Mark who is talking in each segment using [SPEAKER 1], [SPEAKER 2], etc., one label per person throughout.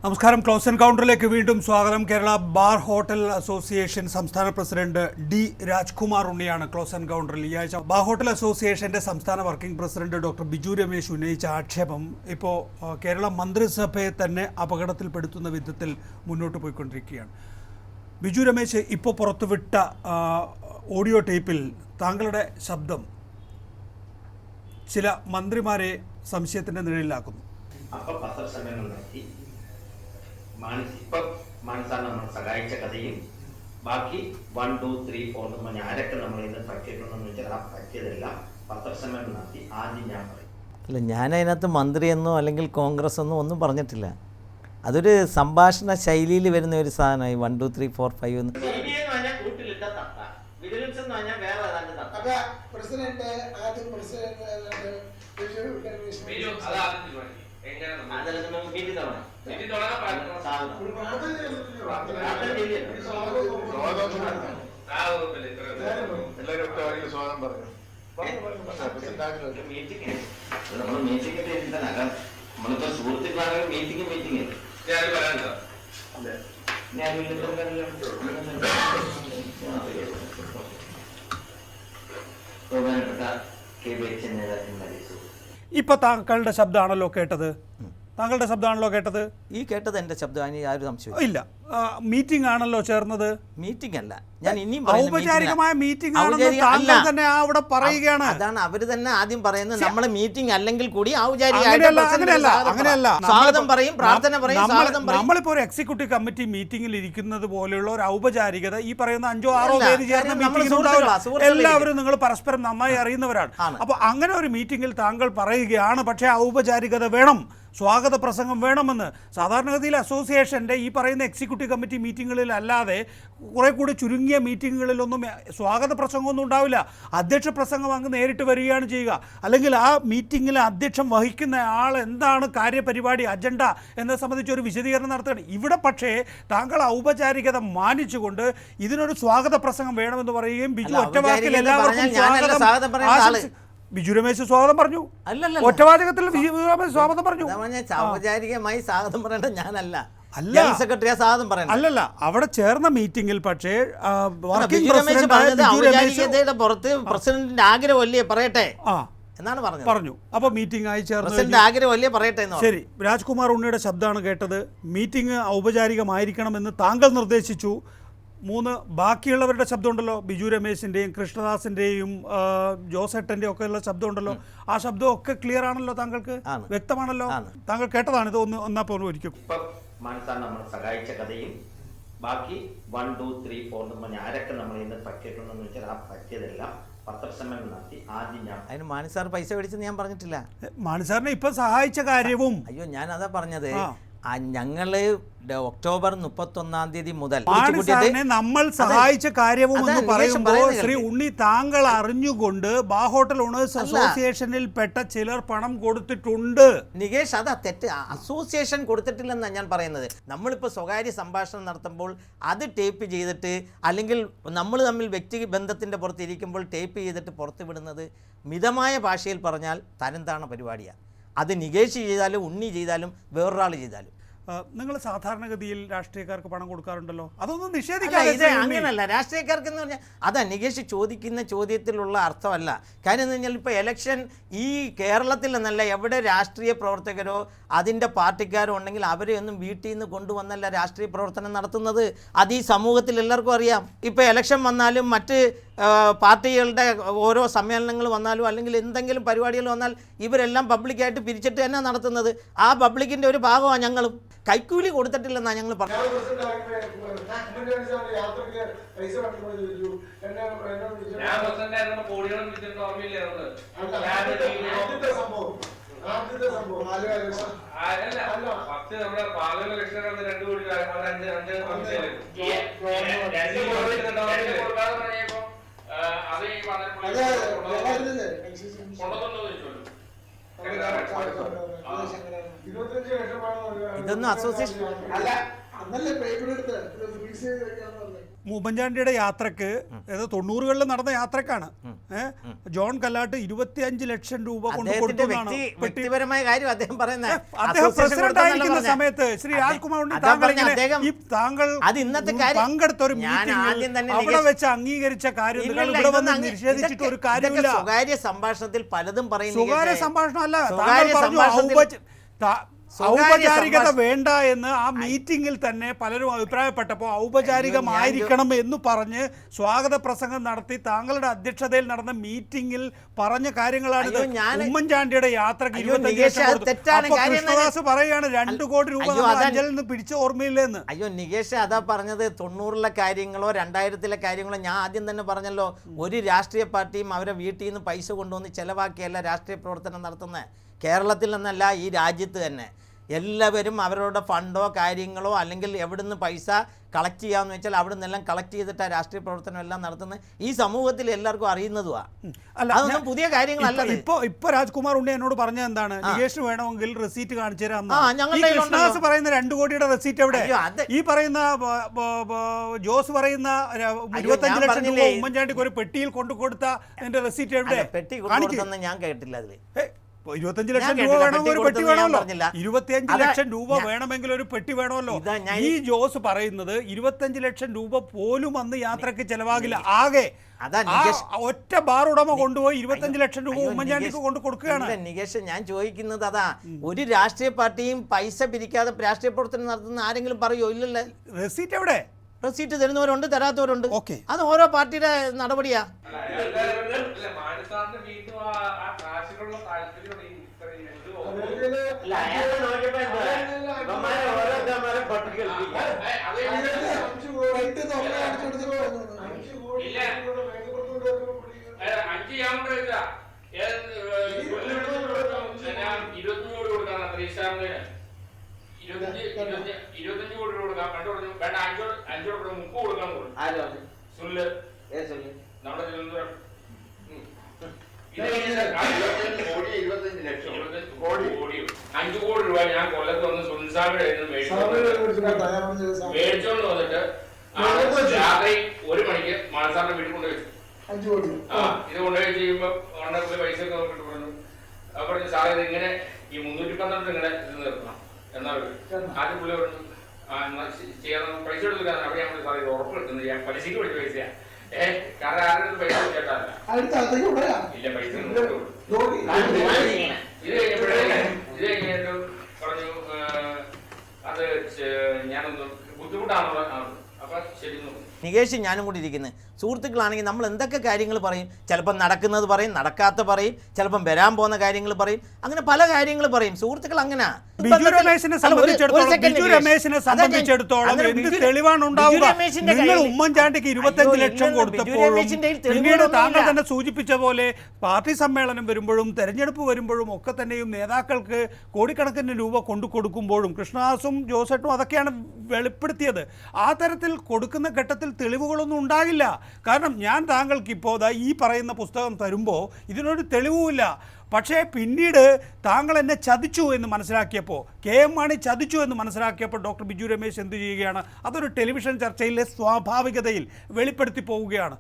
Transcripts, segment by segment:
[SPEAKER 1] നമസ്കാരം. ക്ലോസ് എൻകൗണ്ടറിലേക്ക് വീണ്ടും സ്വാഗതം. കേരള ബാർ ഹോട്ടൽ അസോസിയേഷൻ സംസ്ഥാന പ്രസിഡന്റ് ഡി രാജ്കുമാർ ഉണ്ണിയാണ് ക്ലോസ് എൻകൗണ്ടറിൽ. ഈ ആഴ്ച ബാർ ഹോട്ടൽ അസോസിയേഷന്റെ സംസ്ഥാന working president doctor Biju Ramesh ഉന്നയിച്ച ആക്ഷേപം ഇപ്പോൾ കേരള മന്ത്രിസഭയെ തന്നെ അപകടത്തിൽപ്പെടുത്തുന്ന വിധത്തിൽ മുന്നോട്ട് പോയിക്കൊണ്ടിരിക്കുകയാണ്. ബിജു രമേശ് ഇപ്പോൾ പുറത്തുവിട്ട ഓഡിയോ ടേപ്പിൽ താങ്കളുടെ ശബ്ദം ചില മന്ത്രിമാരെ സംശയത്തിന്റെ നിഴലിലാക്കുന്നു.
[SPEAKER 2] മാനസാണ് നമ്മൾ സഹായിച്ച കഥയും ബാക്കി 1, 2, 3, 4 എന്ന് പറഞ്ഞാൽ ആരൊക്കെ നമ്മൾ ഇന്ന് പറ്റിയിട്ടുണ്ടെന്ന് വെച്ചാൽ ആ പറ്റിയതെല്ലാം പത്രസമ്മേളനം നടത്തി ആദ്യം ഞാൻ പറയും.
[SPEAKER 3] അല്ല, ഞാനതിനകത്ത് മന്ത്രിയെന്നോ അല്ലെങ്കിൽ കോൺഗ്രസ് എന്നോ ഒന്നും പറഞ്ഞിട്ടില്ല. അതൊരു സംഭാഷണ ശൈലിയിൽ വരുന്ന ഒരു സാധനമായി 1, 2, 3, 4, 5 എന്ന്.
[SPEAKER 2] കൂട്ടിലിട്ട തട്ട വിജിലൻസ് എന്ന് പറഞ്ഞാൽ വേറെ ഏതാണ്ട് തട്ട. നമ്മളിപ്പോ സുഹൃത്തുക്കളാണെങ്കിൽ മീറ്റിംഗ് ബഹുമാനപ്പെട്ട KBH നേതാക്കന്മാരെ,
[SPEAKER 1] ഇപ്പൊ താങ്കളുടെ ശബ്ദമാണല്ലോ കേട്ടത്. താങ്കളുടെ ശബ്ദമാണല്ലോ കേട്ടത്.
[SPEAKER 3] ഈ കേട്ടത് എൻ്റെ ശബ്ദമാണ്, യാതൊരു സംശയവും
[SPEAKER 1] ഇല്ല. മീറ്റിംഗ് ആണല്ലോ ചേർന്നത്.
[SPEAKER 3] മീറ്റിംഗ് അല്ല, ഞാൻ ഇനിയും
[SPEAKER 1] ഔപചാരികമായ മീറ്റിംഗ് ആണെന്ന് താങ്കൾ തന്നെ അവിടെ പറയുകയാണ്.
[SPEAKER 3] അതാണ് അവര് തന്നെ ആദ്യം പറയുന്നത്. നമ്മളെ മീറ്റിംഗ് അല്ലെങ്കിൽ കൂടി സ്വാഗതം പറയും, പ്രാർത്ഥന പറയും, സ്വാഗതം പറയും.
[SPEAKER 1] നമ്മളിപ്പോ ഒരു എക്സിക്യൂട്ടീവ് കമ്മിറ്റി മീറ്റിംഗിൽ ഇരിക്കുന്നത് പോലെയുള്ള ഒരു ഔപചാരികത ഈ പറയുന്ന 5 or 6 പേര് ചേർന്ന മീറ്റിംഗ് എല്ലാവരും നിങ്ങൾ പരസ്പരം നന്നായി അറിയുന്നവരാണ്. അപ്പൊ അങ്ങനെ ഒരു മീറ്റിംഗിൽ താങ്കൾ പറയുകയാണ് പക്ഷേ ഔപചാരികത വേണം, സ്വാഗത പ്രസംഗം വേണമെന്ന്. സാധാരണഗതിയിൽ അസോസിയേഷൻ്റെ ഈ പറയുന്ന എക്സിക്യൂട്ടീവ് കമ്മിറ്റി മീറ്റിങ്ങുകളിൽ അല്ലാതെ കുറേ കൂടി ചുരുങ്ങിയ മീറ്റിങ്ങുകളിലൊന്നും സ്വാഗത പ്രസംഗമൊന്നും ഉണ്ടാവില്ല. അധ്യക്ഷ പ്രസംഗം അങ്ങ് നേരിട്ട് വരികയാണ് ചെയ്യുക. അല്ലെങ്കിൽ ആ മീറ്റിങ്ങിൽ അധ്യക്ഷം വഹിക്കുന്ന ആൾ എന്താണ് കാര്യപരിപാടി, അജണ്ട എന്നത് സംബന്ധിച്ച് ഒരു വിശദീകരണം നടത്തുകയാണ്. ഇവിടെ പക്ഷേ താങ്കൾ ഔപചാരികത മാനിച്ചുകൊണ്ട് ഇതിനൊരു സ്വാഗത പ്രസംഗം വേണമെന്ന് പറയുകയും ബിജു ഒറ്റവാക്കിൽ എല്ലാവർക്കും ബിജു രമേശ് സ്വാഗതം പറഞ്ഞു. ഒറ്റവാചകത്തിൽ ബിജു രമേശ് സ്വാഗതം പറഞ്ഞു.
[SPEAKER 3] ഔപചാരികമായി സ്വാഗതം പറയേണ്ട ഞാനല്ല, ജനറൽ സെക്രട്ടറിയാ സ്വാഗതം പറയുന്നത്.
[SPEAKER 1] അല്ലല്ല, അവിടെ ചേർന്ന മീറ്റിംഗിൽ പക്ഷേ
[SPEAKER 3] ഔപചാരികതയുടെ പുറത്ത് പ്രസിഡന്റിന്റെ ആഗ്രഹമല്ലേ പറയട്ടെ എന്നാണ്
[SPEAKER 1] പറഞ്ഞു. അപ്പോൾ മീറ്റിംഗ് ആയി ചേർന്ന്
[SPEAKER 3] ആഗ്രഹമല്ലേ പറയട്ടെ.
[SPEAKER 1] ശരി, രാജ്കുമാർ ഉണ്ണിയുടെ ശബ്ദമാണ് കേട്ടത്. മീറ്റിംഗ് ഔപചാരികമായിരിക്കണമെന്ന് താങ്കൾ നിർദ്ദേശിച്ചു. 3 ബാക്കിയുള്ളവരുടെ ശബ്ദമുണ്ടല്ലോ, ബിജു രമേശിൻ്റെയും കൃഷ്ണദാസിൻ്റെയും ജോസേട്ടൻ്റെയും ഒക്കെ ഉള്ള ശബ്ദമുണ്ടല്ലോ. ആ ശബ്ദമൊക്കെ ക്ലിയർ ആണല്ലോ, താങ്കൾക്ക് വ്യക്തമാണല്ലോ. താങ്കൾ കേട്ടതാണ് ഇത്. ഒന്നാപ്പോൾ ഒരിക്കൽ
[SPEAKER 2] മാനസാണ് നമ്മൾ സഹായിച്ച കഥയും ബാക്കി 1, 2, 3, 4 എന്ന് പറഞ്ഞാൽ ആരൊക്കെ നമ്മൾ ഇന്ന് പറ്റിയിട്ടുണ്ടെന്ന് വെച്ചാൽ ആ പറ്റിയതെല്ലാം പത്രസമ്മേളനം നടത്തി ആദ്യം ഞാൻ.
[SPEAKER 3] അതിന് മാണിസാർ പൈസ മേടിച്ചെന്ന് ഞാൻ പറഞ്ഞിട്ടില്ല.
[SPEAKER 1] മാണിസാറിനെ ഇപ്പൊ സഹായിച്ച കാര്യവും
[SPEAKER 3] അയ്യോ ഞാൻ അതാ പറഞ്ഞത്. ഞങ്ങള് ഒക്ടോബർ 31 മുതൽ
[SPEAKER 1] നമ്മൾ സഹായിച്ച കാര്യവും എന്ന് പറയുമ്പോൾ ശ്രീ ഉണ്ണി, താങ്കൾ അറിഞ്ഞുകൊണ്ട് ബാർ ഹോട്ടൽ ഓണേഴ്സ് അസോസിയേഷനിൽ പെട്ട ചിലർ പണം കൊടുത്തിട്ടുണ്ട്.
[SPEAKER 3] നികേഷ്, അതാ തെറ്റ്. അസോസിയേഷൻ കൊടുത്തിട്ടില്ലെന്നാണ് ഞാൻ പറയുന്നത്. നമ്മളിപ്പോൾ സ്വകാര്യ സംഭാഷണം നടത്തുമ്പോൾ അത് ടേപ്പ് ചെയ്തിട്ട് അല്ലെങ്കിൽ നമ്മൾ തമ്മിൽ വ്യക്തി ബന്ധത്തിൻ്റെ പുറത്ത് ഇരിക്കുമ്പോൾ ടേപ്പ് ചെയ്തിട്ട് പുറത്ത് വിടുന്നത് മിതമായ ഭാഷയിൽ പറഞ്ഞാൽ തരംതാണ പരിപാടിയാണ്. അത് നികേഷ് ചെയ്താലും ഉണ്ണി ചെയ്താലും വേറൊരാൾ ചെയ്താലും.
[SPEAKER 1] നിങ്ങൾ സാധാരണഗതിയിൽ രാഷ്ട്രീയക്കാർക്ക് പണം കൊടുക്കാറുണ്ടല്ലോ, അതൊന്നും
[SPEAKER 3] ഇത് അങ്ങനല്ല. രാഷ്ട്രീയക്കാർക്ക് എന്ന് പറഞ്ഞാൽ അതാ നികേഷ് ചോദിക്കുന്ന ചോദ്യത്തിലുള്ള അർത്ഥമല്ല. കാര്യം എന്ന് പറഞ്ഞാൽ ഇപ്പോൾ ഇലക്ഷൻ ഈ കേരളത്തിൽ എന്നല്ല, എവിടെ രാഷ്ട്രീയ പ്രവർത്തകരോ അതിൻ്റെ പാർട്ടിക്കാരോ ഉണ്ടെങ്കിൽ അവരെ ഒന്നും വീട്ടിൽ നിന്ന് കൊണ്ടുവന്നല്ല രാഷ്ട്രീയ പ്രവർത്തനം നടത്തുന്നത്. അത് ഈ സമൂഹത്തിൽ എല്ലാവർക്കും അറിയാം. ഇപ്പോൾ ഇലക്ഷൻ വന്നാലും മറ്റ് പാർട്ടികളുടെ ഓരോ സമ്മേളനങ്ങൾ വന്നാലും അല്ലെങ്കിൽ എന്തെങ്കിലും പരിപാടികൾ വന്നാൽ ഇവരെല്ലാം പബ്ലിക്കായിട്ട് പിരിച്ചിട്ട് തന്നെ നടത്തുന്നത്. ആ പബ്ലിക്കിൻ്റെ ഒരു ഭാഗമാണ് ഞങ്ങളും. കൈക്കൂലി കൊടുത്തിട്ടില്ലെന്നാണ് ഞങ്ങൾ പറഞ്ഞത്. ഇതൊന്നും അസോസിയേഷൻ അല്ല.
[SPEAKER 1] ഉമ്മൻചാണ്ടിയുടെ യാത്രക്ക് അതായത് 90കളിൽ നടന്ന യാത്രക്കാണ് ജോൺ കല്ലാട്ട് 25 ലക്ഷം രൂപ കൊണ്ട് കൊടുത്തതാണ്.
[SPEAKER 3] വ്യക്തിപരമായ കാര്യം അദ്ദേഹം പറയുന്നത്.
[SPEAKER 1] അദ്ദേഹം പ്രസിഡന്റ് ആയിരിക്കുന്ന സമയത്ത് ശ്രീ രാജ്കുമാർ താങ്കൾ പങ്കെടുത്ത ഒരു മീറ്റിംഗിൽ അവിടെ വെച്ച് അംഗീകരിച്ച കാര്യങ്ങൾ ഇവിടെ വന്ന് നിഷേധിച്ചിട്ട് ഒരു കാര്യമില്ല.
[SPEAKER 3] സ്വകാര്യ സംഭാഷണത്തിൽ പലതും പറയുന്നു.
[SPEAKER 1] സ്വകാര്യ സംഭാഷണം അല്ല, താങ്കൾ പറഞ്ഞു ഔപചാരികത വേണ്ട എന്ന് ആ മീറ്റിംഗിൽ തന്നെ പലരും അഭിപ്രായപ്പെട്ടപ്പോൾ ഔപചാരികമായിരിക്കണം എന്ന് പറഞ്ഞ് സ്വാഗത പ്രസംഗം നടത്തി താങ്കളുടെ അധ്യക്ഷതയിൽ നടന്ന മീറ്റിംഗിൽ പറഞ്ഞ കാര്യങ്ങളാണ്. ഉമ്മൻചാണ്ടിയുടെ യാത്രക്ക് 25 ലക്ഷം. കൃഷ്ണദാസ് പറയുകയാണ് 2 കോടി രൂപ അഞ്ചലിൽ നിന്ന് പിടിച്ച ഓർമ്മയില്ലെന്ന്.
[SPEAKER 3] അയ്യോ നികേഷ്, അതാ പറഞ്ഞത് 90ലെ കാര്യങ്ങളോ 2000ലെ കാര്യങ്ങളോ. ഞാൻ ആദ്യം തന്നെ പറഞ്ഞല്ലോ, ഒരു രാഷ്ട്രീയ പാർട്ടിയും അവരെ വീട്ടിൽ നിന്ന് പൈസ കൊണ്ടുവന്ന് ചെലവാക്കിയല്ല രാഷ്ട്രീയ പ്രവർത്തനം നടത്തുന്നത്. കേരളത്തിൽ നിന്നല്ല, ഈ രാജ്യത്ത് തന്നെ എല്ലാവരും അവരുടെ ഫണ്ടോ കാര്യങ്ങളോ അല്ലെങ്കിൽ എവിടുന്ന് പൈസ കളക്ട് ചെയ്യാമെന്ന് വെച്ചാൽ അവിടെ നിന്നെല്ലാം കളക്ട് ചെയ്തിട്ടാണ് രാഷ്ട്രീയ പ്രവർത്തനം എല്ലാം നടത്തുന്നത്. ഈ സമൂഹത്തിൽ എല്ലാവർക്കും അറിയുന്നതുവാ. അതൊന്നും പുതിയ കാര്യങ്ങളല്ല.
[SPEAKER 1] ഇപ്പൊ രാജ്കുമാർ ഉണ്ണി എന്നോട് പറഞ്ഞത് എന്താണ്, നികേഷ് വേണമെങ്കിൽ റെസീറ്റ് കാണിച്ചു തരാം. പറയുന്ന 2 കോടിയുടെ റെസീറ്റ് എവിടെ? ഈ പറയുന്ന ജോസ് പറയുന്ന 25 ലക്ഷം രൂപ ഉമ്മൻചാണ്ടിക്ക് ഒരു പെട്ടിയിൽ കൊണ്ടു കൊടുത്ത എന്റെ റെസീറ്റ് എവിടെ?
[SPEAKER 3] പെട്ടി ഞാൻ കേട്ടില്ല. അതില്
[SPEAKER 1] 25 ലക്ഷം രൂപ വേണമെങ്കിൽ ഒരു പെട്ടി വേണമല്ലോ. 25 ലക്ഷം രൂപ വേണമെങ്കിൽ ഒരു പെട്ടി വേണമല്ലോ. ഈ ജോസ് പറയുന്നത് 25 ലക്ഷം രൂപ പോലും അന്ന് യാത്രക്ക് ചെലവാകില്ല. ആകെ ഒറ്റ ബാർ ഉടമ കൊണ്ടുപോയി 25 ലക്ഷം രൂപ ഉമ്മൻചാണ്ടിക്ക് കൊണ്ട് കൊടുക്കുകയാണ്.
[SPEAKER 3] നികേഷ്, ഞാൻ ചോദിക്കുന്നത് അതാ, ഒരു രാഷ്ട്രീയ പാർട്ടിയും പൈസ പിരിക്കാതെ രാഷ്ട്രീയ പ്രവർത്തനം നടത്തുന്ന ആരെങ്കിലും പറയോ? ഇല്ലല്ലോ.
[SPEAKER 1] റെസീറ്റ് എവിടെ?
[SPEAKER 3] റെസീറ്റ് തരുന്നവരുണ്ട്, തരാത്തവരുണ്ട്. അത് ഓരോ പാർട്ടിയുടെ നടപടിയാ.
[SPEAKER 4] ഞാൻ കൊല്ലത്ത് വന്ന് സുനിൽസാമിയുടെ മേടിച്ചോണ്ട് വന്നിട്ട് രാത്രി 1 മണിക്ക് മാനസാറിന്റെ വീട്ടിൽ കൊണ്ടുപോയി വെച്ചു. ഇത് കൊണ്ടുപോയി ചെയ്യുമ്പോ പൈസ ഒക്കെ നോക്കിട്ട് പറഞ്ഞു. പറഞ്ഞു സാറേ ഇത് ഇങ്ങനെ ഈ 312 ഇങ്ങനെ ഇത് നിർത്തണം എന്നാ ആദ്യം പുള്ളി പറഞ്ഞു ചെയ്യാൻ പൈസ എടുത്തില്ല. അവിടെ ഞാൻ സാറേ ഇത് ഉറപ്പ് കിട്ടുന്നത് ഞാൻ പലിശക്ക് പഠിച്ച പൈസയാ. കാരണം ആരുടെ പൈസ കേട്ടാല്ല. ഇല്ല, പൈസ ഇത് കഴിഞ്ഞിട്ട് പറഞ്ഞു അത് ഞാനൊന്ന് ബുദ്ധിമുട്ടാണല്ലോ. അപ്പൊ ശരി.
[SPEAKER 3] നികേഷ് ഞാനും കൂടി ഇരിക്കുന്നത് സുഹൃത്തുക്കളാണെങ്കിൽ നമ്മൾ എന്തൊക്കെ കാര്യങ്ങൾ പറയും. ചിലപ്പം നടക്കുന്നത് പറയും, നടക്കാത്ത പറയും, ചിലപ്പം വരാൻ പോകുന്ന കാര്യങ്ങൾ പറയും, അങ്ങനെ പല കാര്യങ്ങൾ പറയും. സുഹൃത്തുക്കൾ അങ്ങനെ
[SPEAKER 1] ബിജു രമേശിനെ സംബന്ധിച്ചിടത്തോളം എന്ത് തെളിവാണ് ഉണ്ടാവുക? നിങ്ങൾ ഉമ്മൻചാണ്ടിക്ക് 25 ലക്ഷം കൊടുത്തപ്പോഴും പിന്നീട് താങ്കൾ തന്നെ സൂചിപ്പിച്ച പോലെ പാർട്ടി സമ്മേളനം വരുമ്പോഴും തെരഞ്ഞെടുപ്പ് വരുമ്പോഴും ഒക്കെ തന്നെയും നേതാക്കൾക്ക് കോടിക്കണക്കിന് രൂപ കൊണ്ടു കൊടുക്കുമ്പോഴും കൃഷ്ണദാസും ജോസേട്ടും അതൊക്കെയാണ് വെളിപ്പെടുത്തിയത്. ആ തരത്തിൽ കൊടുക്കുന്ന ഘട്ടത്തിൽ തെളിവുകളൊന്നും ഉണ്ടാകില്ല. കാരണം ഞാൻ താങ്കൾക്ക് ഇപ്പോൾ ഈ പറയുന്ന പുസ്തകം തരുമ്പോൾ ഇതിനൊരു തെളിവുമില്ല. പക്ഷേ പിന്നീട് താങ്കൾ എന്നെ ചതിച്ചു എന്ന് മനസ്സിലാക്കിയപ്പോൾ, KM മാണി ചതിച്ചു എന്ന് മനസ്സിലാക്കിയപ്പോൾ ഡോക്ടർ ബിജു രമേശ് എന്ത് ചെയ്യുകയാണ്? അതൊരു ടെലിവിഷൻ ചർച്ചയിലെ സ്വാഭാവികതയിൽ വെളിപ്പെടുത്തി പോവുകയാണ്.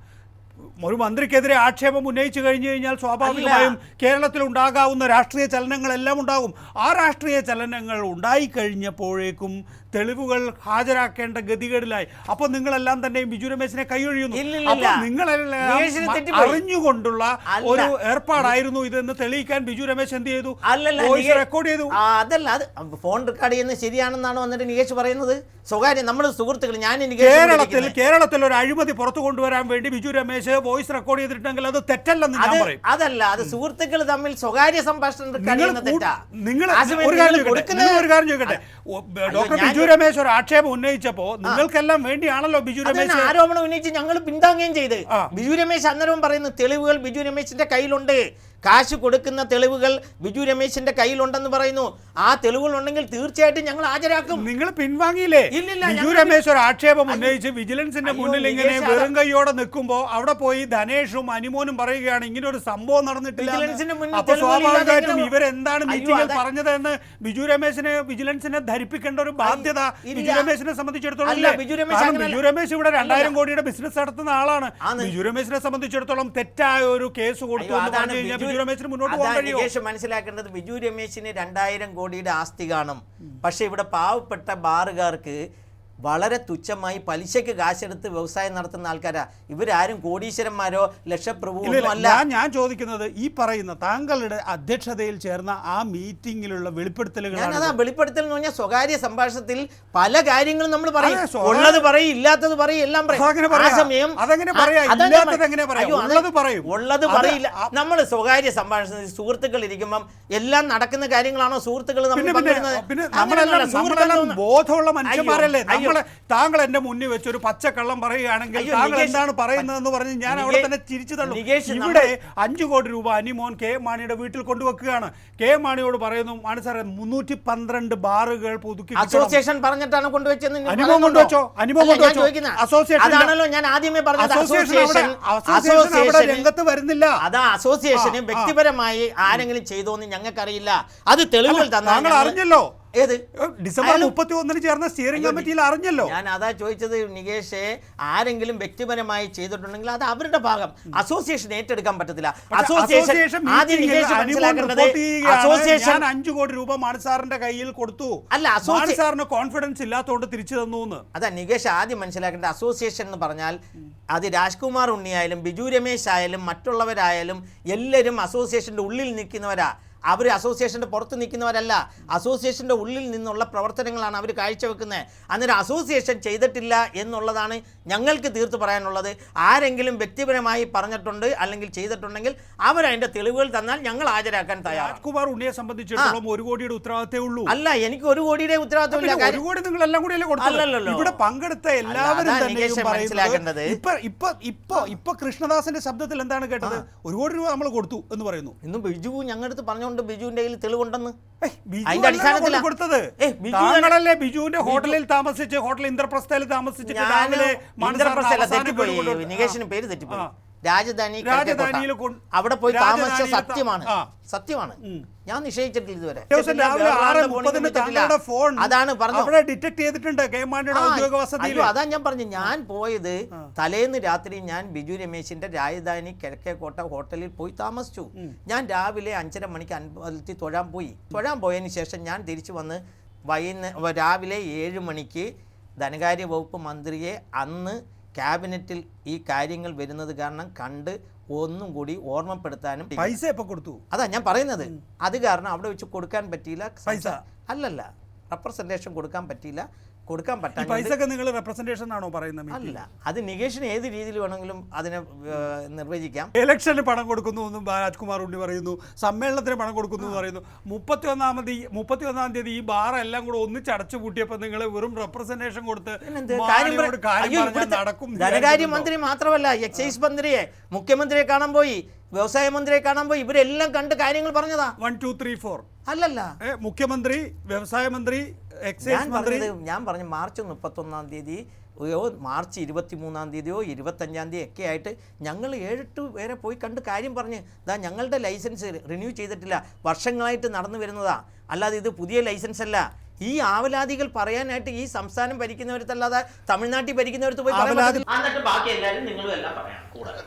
[SPEAKER 1] ഒരു മന്ത്രിക്കെതിരെ ആക്ഷേപം ഉന്നയിച്ചു കഴിഞ്ഞു കഴിഞ്ഞാൽ സ്വാഭാവികമായും കേരളത്തിൽ ഉണ്ടാകാവുന്ന രാഷ്ട്രീയ ചലനങ്ങളെല്ലാം ഉണ്ടാകും. ആ രാഷ്ട്രീയ ചലനങ്ങൾ ഉണ്ടായിക്കഴിഞ്ഞപ്പോഴേക്കും തെളിവുകൾ ഹാജരാക്കേണ്ട ഗതികേടിലായി. അപ്പൊ നിങ്ങളെല്ലാം തന്നെ ബിജു രമേശിനെ കൈയൊഴിയുന്നു. നിങ്ങളെല്ലാം അറിഞ്ഞുകൊണ്ടുള്ള ഒരു ഏർപ്പാടായിരുന്നു ഇതെന്ന് തെളിയിക്കാൻ ബിജു രമേശ് എന്ത് ചെയ്തു? റെക്കോർഡ് ചെയ്തു.
[SPEAKER 3] അതല്ല, അത് ഫോൺ റെക്കോർഡ് ചെയ്യുന്നത് ശരിയാണെന്നാണ് വന്നിട്ട് നികേഷ് പറയുന്നത്. സ്വകാര്യം നമ്മുടെ സുഹൃത്തുക്കൾ
[SPEAKER 1] കേരളത്തിൽ ഒരു അഴിമതി പുറത്തു കൊണ്ടുവരാൻ വേണ്ടി ബിജു രമേശ് വോയിസ് റെക്കോർഡ് ചെയ്തിട്ടുണ്ടെങ്കിൽ അത് തെറ്റല്ലെന്ന് ഞാൻ പറയും.
[SPEAKER 3] അതല്ല, അത് സുഹൃത്തുക്കൾ തമ്മിൽ സ്വകാര്യ സംഭാഷണം
[SPEAKER 1] നിങ്ങൾ ഒരു കാര്യം ചോദിക്കട്ടെ, ഡോക്ടർ ബിജു രമേശ് ഒരു ആക്ഷേപം ഉന്നയിച്ചപ്പോ നിങ്ങൾക്കെല്ലാം വേണ്ടിയാണല്ലോ ബിജു രമേശ്
[SPEAKER 3] ആരോപണം ഉന്നയിച്ച് ഞങ്ങൾ പിന്താങ്ങുകയും ചെയ്ത്. ബിജു രമേശ് അന്നേരം പറയുന്ന തെളിവുകൾ ബിജു രമേശിന്റെ കയ്യിലുണ്ട്. കാശ് കൊടുക്കുന്ന തെളിവുകൾ ബിജു രമേശിന്റെ കയ്യിലുണ്ടെന്ന് പറയുന്നു. ആ തെളിവുകൾ ഉണ്ടെങ്കിൽ തീർച്ചയായിട്ടും ഞങ്ങൾ ഹാജരാക്കും.
[SPEAKER 1] നിങ്ങൾ പിൻവാങ്ങിയില്ലേ?
[SPEAKER 3] ഇല്ലില്ല,
[SPEAKER 1] ബിജു രമേശ് ഒരു ആക്ഷേപം ഉന്നയിച്ച് വിജിലൻസിന്റെ മുന്നിൽ ഇങ്ങനെ വെറും കൈയോടെ നിൽക്കുമ്പോ അവിടെ പോയി ധനേഷും അനിമോനും പറയുകയാണ് ഇങ്ങനെ ഒരു സംഭവം നടന്നിട്ടില്ല. അപ്പൊ സ്വാഭാവികമായിട്ടും ഇവരെന്താണ് മീറ്റിംഗിൽ പറഞ്ഞതെന്ന് വിജിലൻസിനെ ധരിപ്പിക്കേണ്ട ഒരു ബാധ്യത ബിജു രമേശിനെ സംബന്ധിച്ചിടത്തോളം ഇല്ലേ? കാരണം ബിജു രമേശ് ഇവിടെ 2000 കോടിയുടെ ബിസിനസ് നടത്തുന്ന ആളാണ്. ബിജു രമേശിനെ സംബന്ധിച്ചിടത്തോളം തെറ്റായ ഒരു കേസ് കൊടുത്തു എന്ന് പറഞ്ഞു കഴിഞ്ഞാൽ ബിജു രമേശിന് മുന്നോട്ട് പോകാൻ കഴിയുമോ?
[SPEAKER 3] മനസ്സിലാക്കേണ്ടത് ബിജു രമേശിന് 2000 കോടിയുടെ ആസ്തി കാണും. പക്ഷെ ഇവിടെ പാവപ്പെട്ട ബാറുകാർക്ക് വളരെ തുച്ഛമായി പലിശയ്ക്ക് കാശെടുത്ത് വ്യവസായം നടത്തുന്ന ആൾക്കാരാ. ഇവരാരും കോടീശ്വരന്മാരോ ലക്ഷപ്രഭുവോ അല്ല.
[SPEAKER 1] ഞാൻ ചോദിക്കുന്നത് ഈ പറയുന്ന താങ്കളുടെ അധ്യക്ഷതയിൽ ചേർന്ന ആ മീറ്റിംഗിലുള്ള വെളിപ്പെടുത്തലുകൾ.
[SPEAKER 3] വെളിപ്പെടുത്തൽ എന്ന് പറഞ്ഞാൽ സ്വകാര്യ സംഭാഷണത്തിൽ പല കാര്യങ്ങളും നമ്മൾ പറയും. ഉള്ളത് പറയും, ഇല്ലാത്തത് പറയും, എല്ലാം പറയും. ഉള്ളത് പറയില്ല. നമ്മൾ സ്വകാര്യ സംഭാഷണത്തിൽ സുഹൃത്തുക്കൾ ഇരിക്കുമ്പം എല്ലാം നടക്കുന്ന കാര്യങ്ങളാണോ സുഹൃത്തുക്കൾ
[SPEAKER 1] ബോധമുള്ള മനുഷ്യന്മാരല്ലേ? താങ്കൾ എന്റെ മുന്നിൽ വെച്ച് ഒരു പച്ചക്കള്ളം പറയുകയാണെങ്കിൽ താങ്കൾ എന്താണ് പറയുന്നതെന്ന് പറഞ്ഞ് ഞാൻ അവിടെ തന്നെ തിരിച്ചു തള്ളും. ഇവിടെ 5 കോടി രൂപ അനിമോൻ കെ മാണിയുടെ വീട്ടിൽ കൊണ്ടുവെക്കുകയാണ്. കെ മാണിയോട് പറയുന്നു, മാണി സാറേ 312 ബാറുകൾ പുതുക്കി
[SPEAKER 3] അസോസിയേഷൻ പറഞ്ഞിട്ടാണ് കൊണ്ടുവച്ചത്.
[SPEAKER 1] അനിമോൻ കൊണ്ടുവച്ചോ? അനിമോൻ കൊണ്ടുവച്ചോ?
[SPEAKER 3] അസോസിയേഷനാണല്ലോ ഞാൻ ആദ്യമേ പറഞ്ഞത്.
[SPEAKER 1] അസോസിയേഷൻ രംഗത്ത് വരുന്നില്ല.
[SPEAKER 3] അതാ അസോസിയേഷന് വ്യക്തിപരമായി ആരെങ്കിലും ചെയ്തോന്ന് ഞങ്ങൾക്കറിയില്ല. അത് തെളിവുകൾ
[SPEAKER 1] താങ്കൾ അറിഞ്ഞല്ലോ.
[SPEAKER 3] ഏത്
[SPEAKER 1] ഡിസംബർ 31 ചേർന്ന സ്റ്റിയറിംഗ് കമ്മിറ്റിയിൽ അറിഞ്ഞല്ലോ.
[SPEAKER 3] ഞാൻ അതാ ചോദിച്ചത് നികേഷേ, ആരെങ്കിലും വ്യക്തിപരമായി ചെയ്തിട്ടുണ്ടെങ്കിൽ അത് അവരുടെ ഭാഗം. അസോസിയേഷൻ ഏറ്റെടുക്കാൻ പറ്റത്തില്ല. അസോസിയേഷൻ
[SPEAKER 1] 5 കോടി രൂപ മാണി സാറിന്റെ കയ്യിൽ കൊടുത്തു.
[SPEAKER 3] അല്ല,
[SPEAKER 1] മാണി സാറിന് കോൺഫിഡൻസ് ഇല്ലാത്തതുകൊണ്ട് തിരിച്ചു തന്നു.
[SPEAKER 3] അതാ നികേഷ് ആദ്യം മനസ്സിലാക്കേണ്ട. അസോസിയേഷൻ എന്ന് പറഞ്ഞാൽ അത് രാജ്കുമാർ ഉണ്ണിയായാലും ബിജു രമേശ് ആയാലും മറ്റുള്ളവരായാലും എല്ലാവരും അസോസിയേഷന്റെ ഉള്ളിൽ നിൽക്കുന്നവരാ. അവർ അസോസിയേഷൻ്റെ പുറത്ത് നിൽക്കുന്നവരല്ല. അസോസിയേഷൻ്റെ ഉള്ളിൽ നിന്നുള്ള പ്രവർത്തനങ്ങളാണ് അവർ കാഴ്ചവെക്കുന്നത്. അന്നേരം അസോസിയേഷൻ ചെയ്തിട്ടില്ല എന്നുള്ളതാണ് ഞങ്ങൾക്ക് തീർത്ത് പറയാനുള്ളത്. ആരെങ്കിലും വ്യക്തിപരമായി പറഞ്ഞിട്ടുണ്ട് അല്ലെങ്കിൽ ചെയ്തിട്ടുണ്ടെങ്കിൽ അവരതിൻ്റെ തെളിവുകൾ തന്നാൽ ഞങ്ങൾ ഹാജരാക്കാൻ തയ്യാറാണ്.
[SPEAKER 1] രാജ്കുമാർ ഉണ്ണിയെ സംബന്ധിച്ചിടത്തോളം 1 കോടിയുടെ ഉത്തരവാദിത്തമേ ഉള്ളൂ.
[SPEAKER 3] അല്ല, എനിക്ക് 1 കോടിയുടെ ഉത്തരവാദിത്തമില്ല.
[SPEAKER 1] 1 കോടി നിങ്ങൾ എല്ലാം കൂടി അല്ലല്ലോ. ഇവിടെ പങ്കെടുത്ത എല്ലാവരും
[SPEAKER 3] മനസ്സിലാക്കേണ്ടത്.
[SPEAKER 1] ഇപ്പൊ കൃഷ്ണദാസിന്റെ ശബ്ദത്തിൽ എന്താണ് കേട്ടത്? 1 കോടി രൂപ നമ്മൾ കൊടുത്തു എന്ന് പറയുന്നു.
[SPEAKER 3] ഇന്ന് ബിജു ഞങ്ങളുടെ അടുത്ത് പറഞ്ഞു ബിജുവിന്റെ കയ്യിൽ തെളിവുണ്ടെന്ന്.
[SPEAKER 1] അതിന്റെ അടിസ്ഥാനത്തിലാണ് കൊടുത്തത്. താങ്കളല്ലേ ബിജുവിന്റെ ഹോട്ടലിൽ താമസിച്ച്, ഹോട്ടൽ ഇന്ദ്രപ്രസ്ഥയിൽ താമസിച്ചിട്ട്
[SPEAKER 3] നികേഷിന് പേര് തെറ്റിപ്പോയി. രാജധാനിയിൽ അവിടെ പോയി താമസിച്ച സത്യമാണ്. ഞാൻ നിശ്ചയിച്ചിട്ടില്ല ഇതുവരെ. അതാണ് പറഞ്ഞത്. അതാ ഞാൻ പറഞ്ഞു, ഞാൻ പോയത് തലേന്ന് രാത്രി ഞാൻ ബിജു രമേശിന്റെ രാജധാനി കിഴക്കേക്കോട്ട ഹോട്ടലിൽ പോയി താമസിച്ചു. ഞാൻ രാവിലെ 5:30 മണിക്ക് അമ്പലത്തിൽ തൊഴാൻ പോയതിന് ശേഷം ഞാൻ തിരിച്ചു വന്ന് രാവിലെ 7 മണിക്ക് ധനകാര്യ വകുപ്പ് മന്ത്രിയെ അന്ന് ക്യാബിനറ്റിൽ ഈ കാര്യങ്ങൾ വരുന്നത് കാരണം കണ്ട് ഒന്നും കൂടി ഓർമ്മപ്പെടുത്താനും
[SPEAKER 1] പൈസ എപ്പോൾ കൊടുത്തു?
[SPEAKER 3] അതാ ഞാൻ പറയുന്നത്. അത് കാരണം അവിടെ വെച്ച് കൊടുക്കാൻ പറ്റിയില്ല. പൈസ അല്ലല്ല, റെപ്രസെന്റേഷൻ കൊടുക്കാൻ പറ്റിയില്ല. കൊടുക്കാൻ പറ്റാൻ
[SPEAKER 1] പൈസക്ക് നിങ്ങൾ റെപ്രസെന്റേഷൻ ആണോ പറയുന്നത്?
[SPEAKER 3] അല്ല, അത് നികേഷിന് ഏത് രീതിയിൽ വേണമെങ്കിലും അതിനെ നിർവചിക്കാം.
[SPEAKER 1] ഇലക്ഷന് പണം കൊടുക്കുന്നു എന്നും രാജ്കുമാർ ഉണ്ണി പറയുന്നു, സമ്മേളനത്തിന് പണം കൊടുക്കുന്നു എന്ന് പറയുന്നു. 31-ാം തീയതി ഈ ബാർ എല്ലാം കൂടെ ഒന്നിച്ചടച്ചു പൂട്ടിയപ്പോൾ നിങ്ങൾ വെറും റെപ്രസെന്റേഷൻ കൊടുത്ത് നടക്കും.
[SPEAKER 3] ധനകാര്യമന്ത്രി മാത്രമല്ല, എക്സൈസ് മന്ത്രിയെ, മുഖ്യമന്ത്രിയെ കാണാൻ പോയി, വ്യവസായ മന്ത്രിയെ കാണാൻ പോയി, ഇവരെല്ലാം കണ്ട് കാര്യങ്ങൾ പറഞ്ഞതാ.
[SPEAKER 1] 1 2 3 4
[SPEAKER 3] അല്ലല്ല,
[SPEAKER 1] മുഖ്യമന്ത്രി, വ്യവസായ മന്ത്രി, എക്സൈസ് മന്ത്രി.
[SPEAKER 3] ഞാൻ പറഞ്ഞു മാർച്ച് 31-ാം തീയതി മാർച്ച് 23-ാം തീയതിയോ 25-ാം തീയതി ഒക്കെ ആയിട്ട് ഞങ്ങൾ 7-8 പേരെ പോയി കണ്ട് കാര്യം പറഞ്ഞ്, ഞങ്ങളുടെ ലൈസൻസ് റിന്യൂ ചെയ്തിട്ടില്ല, വർഷങ്ങളായിട്ട് നടന്നു വരുന്നതാ, അല്ലാതെ ഇത് പുതിയ ലൈസൻസ് അല്ല. ഈ ആവലാദികൾ പറയാനായിട്ട് ഈ സംസ്ഥാനം ഭരിക്കുന്നവരല്ലാതെ തമിഴ്നാട്ടിൽ ഭരിക്കുന്നവർക്ക് പോയി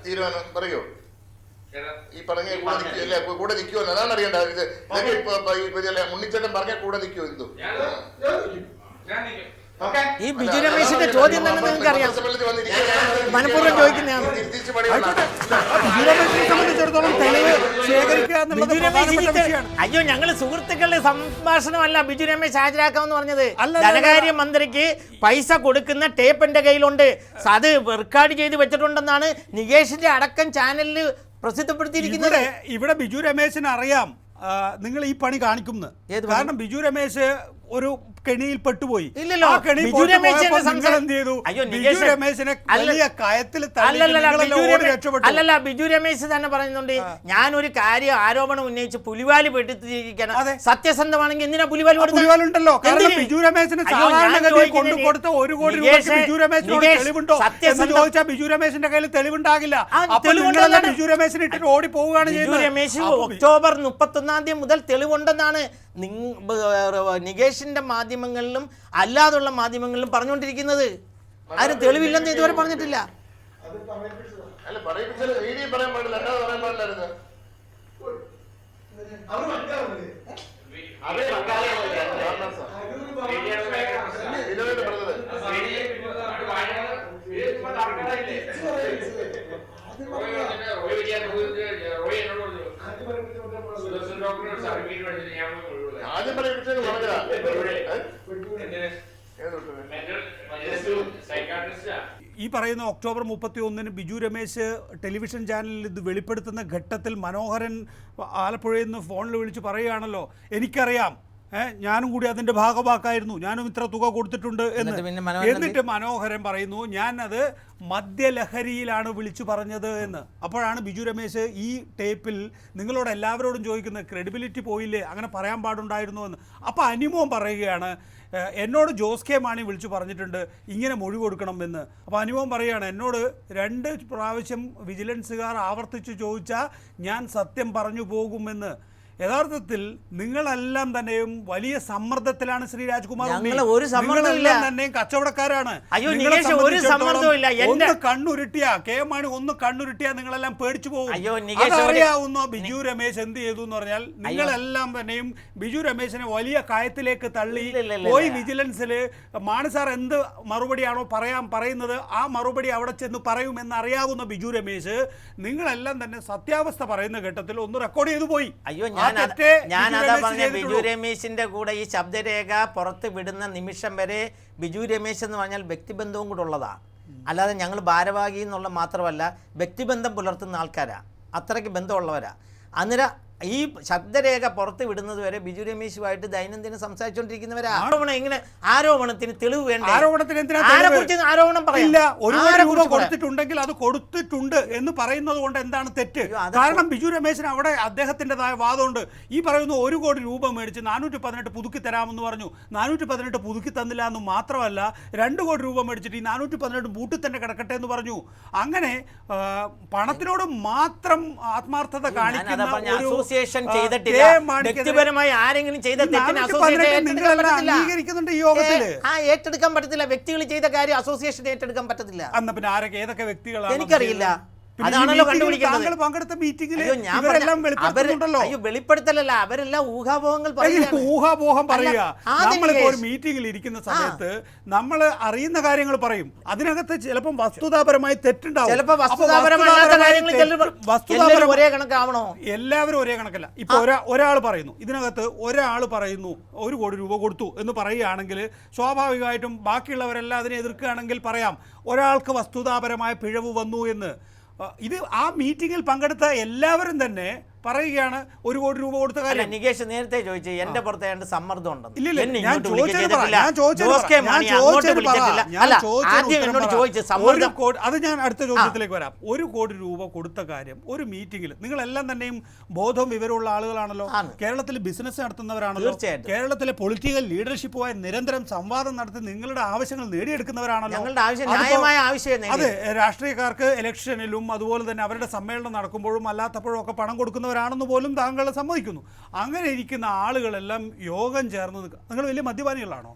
[SPEAKER 5] തീരുമാനം പറയോ? ഈ പറഞ്ഞ കൂടെ നിൽക്കുമോ? അതാണ് അറിയേണ്ടത്. ഉണ്ണിച്ചേട്ടൻ പറഞ്ഞ കൂടെ നിൽക്കുമോ? എന്തോ
[SPEAKER 3] ഈ ബിജു രമേശിന്റെ ചോദ്യം തന്നെ നിങ്ങൾക്ക് അറിയാം, മനഃപൂർവ്വം ചോദിക്കുന്നതാണ്. അയ്യോ, ഞങ്ങൾ സുഹൃത്തുക്കളുടെ സംഭാഷണമല്ല ബിജു രമേശ് ഹാജരാക്കാമെന്ന് പറഞ്ഞത്. ധനകാര്യ മന്ത്രിക്ക് പൈസ കൊടുക്കുന്ന ടേപ്പ് എന്റെ കയ്യിലുണ്ട്, അത് റെക്കോർഡ് ചെയ്ത് വെച്ചിട്ടുണ്ടെന്നാണ് നികേഷിന്റെ അടക്കം ചാനലിൽ പ്രസിദ്ധപ്പെടുത്തിയിരിക്കുന്നത്.
[SPEAKER 1] ഇവിടെ ബിജു രമേശിന് അറിയാം നിങ്ങൾ ഈ പണി കാണിക്കുന്നു. കാരണം ബിജു രമേശ് ഒരു കെണിയിൽ പെട്ടുപോയി.
[SPEAKER 3] ഇല്ലല്ലോ.
[SPEAKER 1] ആ കെണി
[SPEAKER 3] ബിജു രമേശിനെ
[SPEAKER 1] നിങ്ങൾ എന്ത് ചെയ്തു? ബിജു രമേശിനെ വലിയ കയത്തിൽ
[SPEAKER 3] അല്ലല്ല, ബിജു രമേശ് തന്നെ പറയുന്നുണ്ട്, ഞാനൊരു കാര്യം ആരോപണം ഉന്നയിച്ച് പുലിവാലി പെട്ടിരിക്കണം, സത്യസന്ധമാണെങ്കിൽ എന്തിനാ പുലിവാലി
[SPEAKER 1] പുലിവാലുണ്ടല്ലോ? കാരണം ബിജു രമേശിന് സാധാരണഗതിയിൽ കൊണ്ടുകൊടുത്ത 1 കോടി രൂപ ബിജു രമേശിനോട് തെളിവുണ്ടോ എന്ന് ചോദിച്ചാൽ ബിജു രമേശിന്റെ കയ്യിൽ തെളിവുണ്ടാകില്ല. അപ്പോൾ നിങ്ങളെല്ലാം ബിജു രമേശിനെ ഇട്ടിട്ട് ഓടി പോവുകയാണ് ചെയ്യുന്നത്.
[SPEAKER 3] രമേശ് ഒക്ടോബർ 31 മുതൽ തെളിവുണ്ടെന്നാണ് നികേഷിന്റെ മാധ്യമങ്ങളിലും അല്ലാതുള്ള മാധ്യമങ്ങളിലും പറഞ്ഞുകൊണ്ടിരിക്കുന്നത്. അതിന് തെളിവില്ലെന്ന് ഇതുവരെ പറഞ്ഞിട്ടില്ല.
[SPEAKER 5] അല്ല, പറയിപ്പിച്ചാൽ വീഡിയോ പറയാൻ പാടില്ല, അല്ലാതെ പറയാൻ പാടില്ലായിരുന്നു. ആദ്യം പറയിപ്പിച്ചത് പറഞ്ഞതാ.
[SPEAKER 1] ഈ പറയുന്ന ഒക്ടോബർ 31 ബിജു രമേശ് ടെലിവിഷൻ ചാനലിൽ ഇത് വെളിപ്പെടുത്തുന്ന ഘട്ടത്തിൽ മനോഹരൻ ആലപ്പുഴയിൽ നിന്ന് ഫോണിൽ വിളിച്ച് പറയുകയാണല്ലോ, എനിക്കറിയാം, ഞാനും കൂടി അതിൻ്റെ ഭാഗമാക്കായിരുന്നു, ഞാനും ഇത്ര തുക കൊടുത്തിട്ടുണ്ട് എന്ന്. എന്നിട്ട് മനോഹരൻ പറയുന്നു, ഞാനത് മദ്യലഹരിയിലാണ് വിളിച്ചു പറഞ്ഞത് എന്ന്. അപ്പോഴാണ് ബിജു രമേശ് ഈ ടേപ്പിൽ നിങ്ങളോട് എല്ലാവരോടും ചോദിക്കുന്നത്, ക്രെഡിബിലിറ്റി പോയില്ലേ, അങ്ങനെ പറയാൻ പാടുണ്ടായിരുന്നു എന്ന്. അപ്പോൾ അനിമോൻ പറയുകയാണ്, എന്നോട് ജോസ് കെ മാണി വിളിച്ചു പറഞ്ഞിട്ടുണ്ട് ഇങ്ങനെ മൊഴി കൊടുക്കണം എന്ന്. അപ്പോൾ അനിമോൻ പറയുകയാണ്, എന്നോട് 2 പ്രാവശ്യം വിജിലൻസുകാർ ആവർത്തിച്ച് ചോദിച്ചാൽ ഞാൻ സത്യം പറഞ്ഞു പോകുമെന്ന്. യഥാർത്ഥത്തിൽ നിങ്ങളെല്ലാം തന്നെയും വലിയ സമ്മർദ്ദത്തിലാണ് ശ്രീ രാജ്കുമാർ. തന്നെയും കച്ചവടക്കാരാണ്. ഒന്ന് കണ്ണുരുട്ടിയ കെ മാണി ഒന്ന് കണ്ണുരുട്ടിയാ നിങ്ങളെല്ലാം പേടിച്ചു പോകും. അതറിയാവുന്ന ബിജു രമേശ് എന്ത് ചെയ്തു എന്ന് പറഞ്ഞാൽ, നിങ്ങളെല്ലാം തന്നെയും ബിജു രമേശിനെ വലിയ കയത്തിലേക്ക് തള്ളി പോയി വിജിലൻസിൽ മാണി സാർ എന്ത് മറുപടിയാണോ പറയുന്നത് ആ മറുപടി അവിടെ ചെന്ന് പറയുമെന്ന് അറിയാവുന്ന ബിജു രമേശ് നിങ്ങളെല്ലാം തന്നെ സത്യാവസ്ഥ പറയുന്ന ഘട്ടത്തിൽ ഒന്ന് റെക്കോർഡ് ചെയ്തു പോയി.
[SPEAKER 3] ഞാനതാ പറഞ്ഞ, ബിജു രമേശിന്റെ കൂടെ ഈ ശബ്ദരേഖ പുറത്ത് വിടുന്ന നിമിഷം വരെ ബിജു രമേശ് എന്ന് പറഞ്ഞാൽ വ്യക്തിബന്ധവും കൂടെ ഉള്ളതാ. അല്ലാതെ ഞങ്ങൾ ഭാരവാഹി എന്നുള്ള മാത്രമല്ല, വ്യക്തിബന്ധം പുലർത്തുന്ന ആൾക്കാരാ, അത്രയ്ക്ക് ബന്ധമുള്ളവരാ. അന്നേരം ഈ ശബ്ദരേഖ പുറത്ത് വിടുന്നത് വരെ ബിജു രമേശുമായിട്ട് ദൈനംദിനം സംസാരിച്ചുകൊണ്ടിരിക്കുന്നവരാ. ആരോപണത്തിന് തെളിവ് വേണ്ട. ആരോപണം
[SPEAKER 1] പറയില്ല. 1 കോടി രൂപ കൊടുത്തിട്ടുണ്ടെങ്കിൽ അത് കൊടുത്തിട്ടുണ്ട് എന്ന് പറയുന്നത് കൊണ്ട് എന്താണ് തെറ്റ്? കാരണം ബിജു രമേശിന് അവിടെ അദ്ദേഹത്തിൻ്റെതായ വാദമുണ്ട്. ഈ പറയുന്ന 1 കോടി രൂപ മേടിച്ച് 418 പുതുക്കി തരാമെന്ന് പറഞ്ഞു. 418 പുതുക്കി തന്നില്ല എന്ന് മാത്രമല്ല, 2 കോടി രൂപ മേടിച്ചിട്ട് ഈ 418 ബൂട്ടിൽ തന്നെ കിടക്കട്ടെ എന്ന് പറഞ്ഞു. അങ്ങനെ പണത്തിനോട് മാത്രം ആത്മാർത്ഥത കാണിക്കുന്ന ഒരു
[SPEAKER 3] ചെയ്തിട്ടില്ല. വ്യക്തിപരമായി ആരെങ്കിലും ചെയ്ത തെറ്റിന് ഏറ്റെടുക്കാൻ പറ്റത്തില്ല. വ്യക്തികൾ ചെയ്ത കാര്യം അസോസിയേഷൻ ഏറ്റെടുക്കാൻ പറ്റത്തില്ല.
[SPEAKER 1] പിന്നെ ആരൊക്കെ ഏതൊക്കെ വ്യക്തികളാണ്
[SPEAKER 3] എനിക്കറിയില്ല. അതാണല്ലോ കണ്ടുപിടിക്കുന്നത്.
[SPEAKER 1] പങ്കെടുത്ത മീറ്റിംഗിൽ
[SPEAKER 3] വെളിപ്പെടുത്തലല്ല, അവരെല്ലാം ഊഹാപോഹങ്ങൾ
[SPEAKER 1] ഊഹാപോഹം പറയുക. നമ്മളിപ്പോ ഒരു മീറ്റിംഗിൽ ഇരിക്കുന്ന സമയത്ത് നമ്മൾ അറിയുന്ന കാര്യങ്ങൾ പറയും. അതിനകത്ത് ചിലപ്പോൾ വസ്തുതാപരമായി തെറ്റുണ്ടാവും.
[SPEAKER 3] ഒരേ കണക്കാവണോ?
[SPEAKER 1] എല്ലാവരും ഒരേ കണക്കല്ല. ഇപ്പൊ ഒരാൾ പറയുന്നു, ഇതിനകത്ത് ഒരാൾ പറയുന്നു 1 കോടി രൂപ കൊടുത്തു എന്ന് പറയുകയാണെങ്കിൽ സ്വാഭാവികമായിട്ടും ബാക്കിയുള്ളവരെല്ലാം അതിനെ എതിർക്കുകയാണെങ്കിൽ പറയാം ഒരാൾക്ക് വസ്തുതാപരമായ പിഴവ് വന്നു എന്ന്. ഇത് ആ മീറ്റിംഗിൽ പങ്കെടുത്ത എല്ലാവരും തന്നെ പറയുകയാണ് 1 കോടി രൂപ കൊടുത്ത കാര്യം.
[SPEAKER 3] നികേഷ് നേരത്തെ ചോദിച്ചു, എന്റെ പുറത്ത് സമ്മർദ്ദം ഉണ്ട്.
[SPEAKER 1] അത് ഞാൻ അടുത്ത ചോദ്യത്തിലേക്ക് വരാം. 1 കോടി രൂപ കൊടുത്ത കാര്യം ഒരു മീറ്റിംഗിൽ നിങ്ങളെല്ലാം തന്നെയും ബോധവും വിവരമുള്ള ആളുകളാണല്ലോ. കേരളത്തിൽ ബിസിനസ് നടത്തുന്നവരാണല്ലോ. കേരളത്തിലെ പൊളിറ്റിക്കൽ ലീഡർഷിപ്പുമായി നിരന്തരം സംവാദം നടത്തി നിങ്ങളുടെ ആവശ്യങ്ങൾ നേടിയെടുക്കുന്നവരാണല്ലോ. അതെ, രാഷ്ട്രീയക്കാർക്ക് ഇലക്ഷനിലും അതുപോലെ തന്നെ അവരുടെ സമ്മേളനം നടക്കുമ്പോഴും അല്ലാത്തപ്പോഴും ഒക്കെ പണം കൊടുക്കുന്നവരാണെന്ന് പോലും താങ്കൾ സമ്മതിക്കുന്നു. അങ്ങനെ ഇരിക്കുന്ന ആളുകളെല്ലാം യോഗം ചേർന്ന് നിങ്ങൾ വലിയ മദ്യപാനികളാണോ?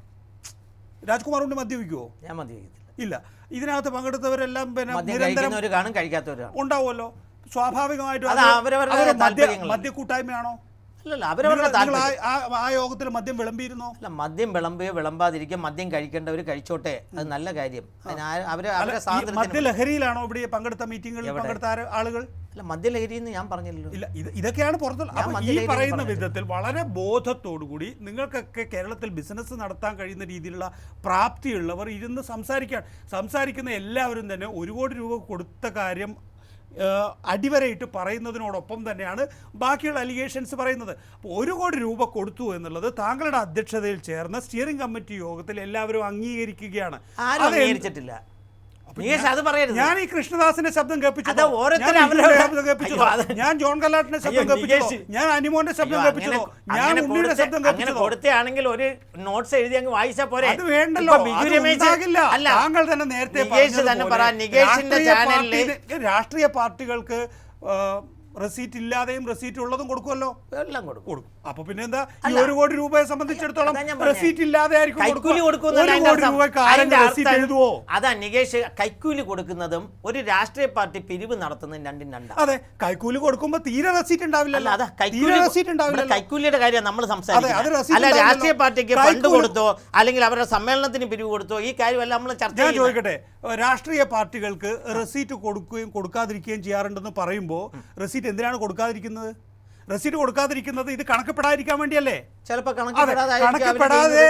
[SPEAKER 1] രാജ്കുമാർ കൊണ്ട് മദ്യപിക്കുമോ?
[SPEAKER 3] ഞാൻ മദ്യപിക്കത്തില്ല.
[SPEAKER 1] ഇല്ല. ഇതിനകത്ത് പങ്കെടുത്തവരവരെല്ലാം ഉണ്ടാവുമല്ലോ. സ്വാഭാവികമായിട്ടും മദ്യക്കൂട്ടായ്മയാണോ? ആ യോഗത്തിൽ മദ്യം വിളമ്പിയിരുന്നോ?
[SPEAKER 3] അല്ല, മദ്യം വിളമ്പാതിരിക്കും. മദ്യം കഴിക്കേണ്ടവർ കഴിച്ചോട്ടെ, അത് നല്ല കാര്യം.
[SPEAKER 1] മദ്യലഹരിയിലാണോ ഇവിടെ പങ്കെടുത്ത മീറ്റിംഗുകളിൽ പങ്കെടുത്ത ആളുകൾ?
[SPEAKER 3] അല്ല, മദ്യലഹരി എന്ന് ഞാൻ പറഞ്ഞില്ലല്ലോ.
[SPEAKER 1] ഇല്ല, ഇതൊക്കെയാണ് പുറത്തുള്ള. ഈ പറയുന്ന വിധത്തിൽ വളരെ ബോധത്തോടുകൂടി നിങ്ങൾക്കൊക്കെ കേരളത്തിൽ ബിസിനസ് നടത്താൻ കഴിയുന്ന രീതിയിലുള്ള പ്രാപ്തിയുള്ളവർ ഇരുന്ന് സംസാരിക്കുന്ന എല്ലാവരും തന്നെ 1 കോടി രൂപ കൊടുത്ത കാര്യം അടിവരയിട്ട് പറയുന്നതിനോടൊപ്പം തന്നെയാണ് ബാക്കിയുള്ള അലിഗേഷൻസ് പറയുന്നത്. അപ്പോൾ 1 കോടി രൂപ കൊടുത്തു എന്നുള്ളത് താങ്കളുടെ അധ്യക്ഷതയിൽ ചേർന്ന സ്റ്റിയറിംഗ് കമ്മിറ്റി യോഗത്തിൽ എല്ലാവരും അംഗീകരിക്കുകയാണ്.
[SPEAKER 3] ആരും അംഗീകരിച്ചിട്ടില്ല. അത് പറയരുത്.
[SPEAKER 1] ഞാൻ ഈ കൃഷ്ണദാസിന്റെ ശബ്ദം കേൾപ്പിച്ചു, ഞാൻ ജോൺ കല്ലാട്ടിന്റെ ശബ്ദം കേൾപ്പിച്ചു, ഞാൻ അനിമോന്റെ ശബ്ദം കേൾപ്പിച്ചു, ഞാൻ ഉണ്ണിയുടെ ശബ്ദം കേൾപ്പിച്ചു.
[SPEAKER 3] കൊടുത്താണെങ്കിൽ ഒരു നോട്ട്സ് എഴുതി അങ്ങ് വായിച്ചാൽ പോരെ?
[SPEAKER 1] അത് വേണ്ടല്ലോ, താങ്കൾ തന്നെ നേരത്തെ രാഷ്ട്രീയ പാർട്ടികൾക്ക് റെസീറ്റ് ഇല്ലാതെയും റെസീറ്റ് ഉള്ളതും കൊടുക്കുമല്ലോ,
[SPEAKER 3] എല്ലാം കൊടുക്കും.
[SPEAKER 1] അപ്പൊ പിന്നെ എന്താ, ഈ 1 കോടി രൂപയെ സംബന്ധിച്ചിടത്തോളം റെസീറ്റ് ഇല്ലാതെ
[SPEAKER 3] കൈക്കൂലി
[SPEAKER 1] എഴുതുവോ?
[SPEAKER 3] അതാ നികേഷ്, കൈക്കൂലി കൊടുക്കുന്നതും ഒരു രാഷ്ട്രീയ പാർട്ടി പിരിവ് നടത്തുന്നതും രണ്ടും രണ്ടാണ്.
[SPEAKER 1] അതെ, കൈക്കൂലി കൊടുക്കുമ്പോ തീരെ റെസീറ്റ് ഉണ്ടാവില്ലല്ലോ.
[SPEAKER 3] അതാ കൈക്കൂലിയുടെ കാര്യം നമ്മൾ സംസാരിക്കുന്നത്. അല്ല രാഷ്ട്രീയ പാർട്ടിക്ക് ഫണ്ട് കൊടുത്തോ അല്ലെങ്കിൽ അവരുടെ സമ്മേളനത്തിന് പിരിവ് കൊടുത്തോ, ഈ കാര്യമല്ല നമ്മൾ ചർച്ച ചെയ്യുന്നത്.
[SPEAKER 1] ചോദിക്കട്ടെ, രാഷ്ട്രീയ പാർട്ടികൾക്ക് റെസീറ്റ് കൊടുക്കുകയും കൊടുക്കാതിരിക്കുകയും ചെയ്യാറുണ്ടെന്ന് പറയുമ്പോൾ റെസീറ്റ് എന്തിനാണ് കൊടുക്കാതിരിക്കുന്നത്? റെസീറ്റ് കൊടുക്കാതിരിക്കുന്നത് ഇത് കണക്കപ്പെടാതിരിക്കാൻ വേണ്ടിയല്ലേ?
[SPEAKER 3] ചിലപ്പോൾ
[SPEAKER 1] കണക്കപ്പെടാതെ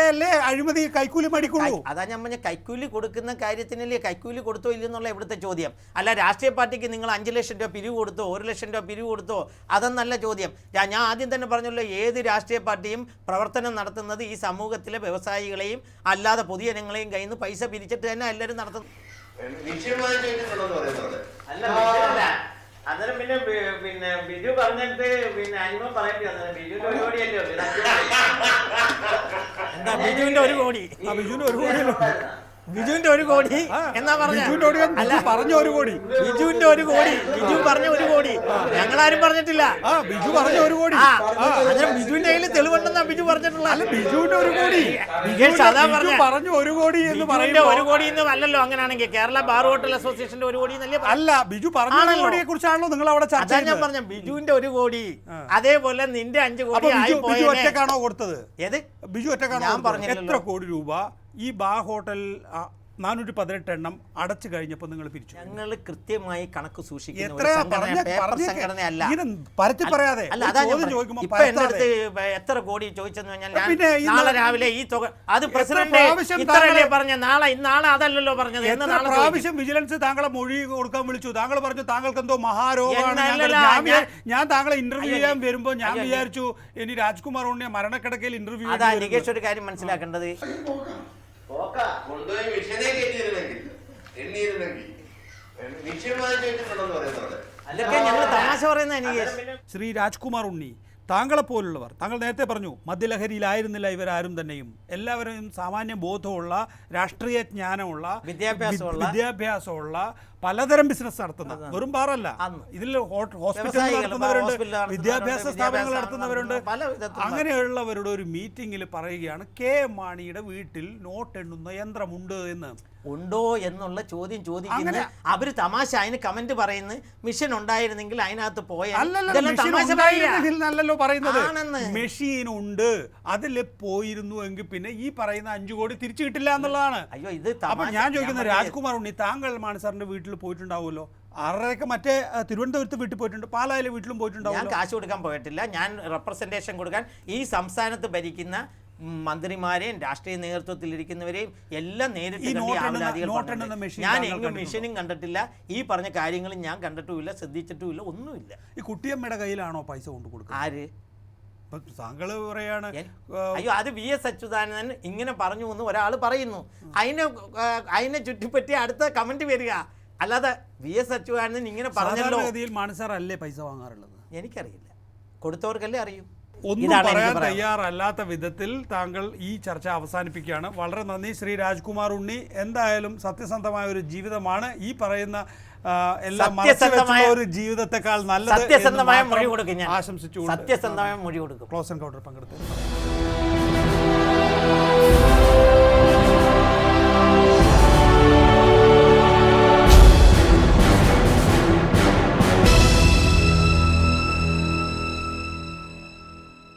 [SPEAKER 1] അഴിമതി കൈക്കൂലി മേടിക്കുള്ളൂ.
[SPEAKER 3] അതാ ഞാൻ പറഞ്ഞ കൈക്കൂലി കൊടുക്കുന്ന കാര്യത്തിനല്ലേ കൈക്കൂലി കൊടുത്തോ ഇല്ലെന്നുള്ള ഇവിടുത്തെ ചോദ്യം. അല്ല രാഷ്ട്രീയ പാർട്ടിക്ക് നിങ്ങൾ 5 ലക്ഷം രൂപ പിരിവ് കൊടുത്തോ 1 ലക്ഷം രൂപ പിരിവ് കൊടുത്തോ, അതെന്നല്ല ചോദ്യം. ഞാൻ ആദ്യം തന്നെ പറഞ്ഞല്ലോ, ഏത് രാഷ്ട്രീയ പാർട്ടിയും പ്രവർത്തനം നടത്തുന്നത് ഈ സമൂഹത്തിലെ വ്യവസായികളെയും അല്ലാതെ പൊതുജനങ്ങളെയും കയ്യിൽ നിന്ന് പൈസ പിരിച്ചിട്ട് തന്നെ എല്ലാവരും നടത്തുന്നു. അന്നേരം പിന്നെ ബിജു പറഞ്ഞിട്ട് പിന്നെ അനിമ പറയേണ്ടി വന്നത് ബിജുവിന്റെ 1 കോടിയല്ലേ ഉള്ളൂ. എന്താ ബിജുവിന്റെ 1 കോടി? ബിജുവിന്റെ 1 കോടി എന്നാ പറഞ്ഞ?
[SPEAKER 1] പറഞ്ഞ 1 കോടി,
[SPEAKER 3] ബിജുവിന്റെ 1 കോടി, ബിജു പറഞ്ഞ 1 കോടി, ഞങ്ങളാരും പറഞ്ഞിട്ടില്ല.
[SPEAKER 1] ബിജു പറഞ്ഞ 1 കോടി.
[SPEAKER 3] അന്നേരം ബിജുവിന്റെ കയ്യിൽ തെളിവുണ്ടെന്നാ ബിജു പറഞ്ഞിട്ടുള്ള.
[SPEAKER 1] ബിജുവിന്റെ 1 കോടി പറഞ്ഞു 1 കോടി എന്ന് പറയുമ്പോൾ
[SPEAKER 3] 1 കോടി എന്ന് അല്ലല്ലോ. അങ്ങനെയാണെങ്കിൽ കേരള ബാർ ഹോട്ടൽ അസോസിയേഷന്റെ 1 കോടി എന്നല്ലേ?
[SPEAKER 1] അല്ല, ബിജു പറഞ്ഞ 1 കോടിയെ കുറിച്ചാണല്ലോ നിങ്ങൾ അവിടെ ചർച്ച ചെയ്യുന്നത്.
[SPEAKER 3] ഞാൻ പറഞ്ഞ ബിജുവിന്റെ 1 കോടി, അതേപോലെ നിന്റെ 5 കോടി
[SPEAKER 1] ബിജു ഒറ്റക്കാണോ കൊടുത്തത്?
[SPEAKER 3] ഏത്
[SPEAKER 1] ബിജു ഒറ്റക്കാണോ? എത്ര കോടി രൂപ ഈ ബാർ ഹോട്ടൽ 418 എണ്ണം അടച്ചു കഴിഞ്ഞപ്പോൾ നിങ്ങൾ പിരിച്ചു?
[SPEAKER 3] ഞങ്ങൾ കൃത്യമായി കണക്ക് സൂക്ഷിക്കുന്ന എത്ര കോടി ചോദിച്ചെന്ന് പറഞ്ഞാൽ നാളെ രാവിലെ ഈ തുക അത് പ്രസിഡന്റ് പറഞ്ഞ നാളെ അതല്ലല്ലോ പറഞ്ഞത്.
[SPEAKER 1] പ്രാവശ്യം വിജിലൻസ് താങ്കളെ മൊഴി കൊടുക്കാൻ വിളിച്ചു, താങ്കൾ പറഞ്ഞു താങ്കൾക്ക് എന്തോ മഹാരോഗമാണ്. ഞാൻ താങ്കളെ ഇന്റർവ്യൂ ചെയ്യാൻ വരുമ്പോ ഞാൻ വിചാരിച്ചു ഇനി രാജ്കുമാർ ഉണ്ണിയെ മരണക്കിടക്കയിൽ ഇന്റർവ്യൂ.
[SPEAKER 3] അതാ നികേഷ് ഒരു കാര്യം മനസ്സിലാക്കേണ്ടത്,
[SPEAKER 6] കൊണ്ടുപോയി മിഷനെ കയറ്റിയിരുന്നെങ്കിൽ എണ്ണിയിരുന്നെങ്കിൽ
[SPEAKER 3] അതൊക്കെ ഞങ്ങൾ തമാശ പറയുന്ന നികേഷ്.
[SPEAKER 1] ശ്രീ രാജ്കുമാർ ഉണ്ണി, താങ്കളെപ്പോലുള്ളവർ, താങ്കൾ നേരത്തെ പറഞ്ഞു മദ്യലഹരിയിലായിരുന്നില്ല ഇവരാരും തന്നെയും, എല്ലാവരും സാമാന്യ ബോധമുള്ള രാഷ്ട്രീയ ജ്ഞാനമുള്ള വിദ്യാഭ്യാസമുള്ള പലതരം ബിസിനസ് നടത്തുന്ന, വെറും ബാറല്ല, ഇതിൽ ഹോസ്പിറ്റൽ നടത്തുന്നവരുണ്ട്, വിദ്യാഭ്യാസ സ്ഥാപനങ്ങൾ നടത്തുന്നവരുണ്ട്. അങ്ങനെയുള്ളവരുടെ ഒരു മീറ്റിംഗിൽ പറയുകയാണ് KM മാണിയുടെ വീട്ടിൽ നോട്ട് എണ്ണുന്ന യന്ത്രമുണ്ട് എന്ന്.
[SPEAKER 3] ഉണ്ടോ എന്നുള്ള ചോദ്യം ചോദിക്കുന്നത് അവര് തമാശ, അതിന് കമന്റ് പറയുന്നത് മിഷൻ ഉണ്ടായിരുന്നെങ്കിൽ അതിനകത്ത്
[SPEAKER 1] പോയാലല്ലോ പറയുന്നത്. മെഷീൻ ഉണ്ട്, അതിൽ പോയിരുന്നു എങ്കിൽ പിന്നെ ഈ പറയുന്ന 5 കോടി തിരിച്ചു കിട്ടില്ല എന്നുള്ളതാണ്.
[SPEAKER 3] അയ്യോ ഇത്
[SPEAKER 1] അപ്പൊ ഞാൻ ചോദിക്കുന്നത്, രാജ്കുമാർ ഉണ്ണി താങ്കൾ മാണി സാറിന്റെ വീട്ടിൽ പോയിട്ടുണ്ടാവുമല്ലോ, 6:30 മറ്റേ തിരുവനന്തപുരത്ത് വീട്ടിൽ പോയിട്ടുണ്ട്, പാലായിലെ വീട്ടിലും പോയിട്ടുണ്ടാവും.
[SPEAKER 3] ഞാൻ കാശ് കൊടുക്കാൻ പോയിട്ടില്ല, ഞാൻ റെപ്രസെന്റേഷൻ കൊടുക്കാൻ ഈ സംസ്ഥാനത്ത് ഭരിക്കുന്ന മന്ത്രിമാരെയും രാഷ്ട്രീയ നേതൃത്വത്തിലിരിക്കുന്നവരെയും എല്ലാം നേരിട്ട് ഞാൻ എങ്ങും മിഷനും കണ്ടിട്ടില്ല, ഈ പറഞ്ഞ കാര്യങ്ങളും ഞാൻ കണ്ടിട്ടുമില്ല, ശ്രദ്ധിച്ചിട്ടുമില്ല, ഒന്നുമില്ല.
[SPEAKER 1] ഈ കുട്ടിയമ്മയുടെ കയ്യിലാണോ പൈസ കൊണ്ടു കൊടുക്കുക?
[SPEAKER 3] ആര്?
[SPEAKER 1] താങ്കൾ പറയാണ്.
[SPEAKER 3] അയ്യോ അത് VS അച്യുതാനന്ദൻ ഇങ്ങനെ പറഞ്ഞു എന്ന് ഒരാൾ പറയുന്നു, അതിനെ ചുറ്റിപ്പറ്റി അടുത്ത കമന്റ് വരിക. അല്ലാതെ VS അച്യുതാനന്ദൻ ഇങ്ങനെ പറഞ്ഞല്ലോ.
[SPEAKER 1] മാണി സാർ അല്ലേ പൈസ വാങ്ങാറുള്ളത്?
[SPEAKER 3] എനിക്കറിയില്ല, കൊടുത്തവർക്കല്ലേ അറിയൂ.
[SPEAKER 1] ഒന്നും പറയാൻ തയ്യാറല്ലാത്ത വിധത്തിൽ താങ്കൾ ഈ ചർച്ച അവസാനിപ്പിക്കുകയാണ്. വളരെ നന്ദി ശ്രീ രാജ്കുമാർ ഉണ്ണി. എന്തായാലും സത്യസന്ധമായ ഒരു ജീവിതമാണ് ഈ പറയുന്ന എല്ലാം ഒരു ജീവിതത്തെക്കാൾ നല്ലത്.
[SPEAKER 3] സത്യസന്ധമായ മൊഴി കൊടുക്കും,
[SPEAKER 1] ആശംസിച്ചു
[SPEAKER 3] സത്യസന്ധമായ മൊഴി കൊടുക്കും.
[SPEAKER 1] ക്ലോസ് എൻകൗണ്ടർ പങ്കെടുത്തു.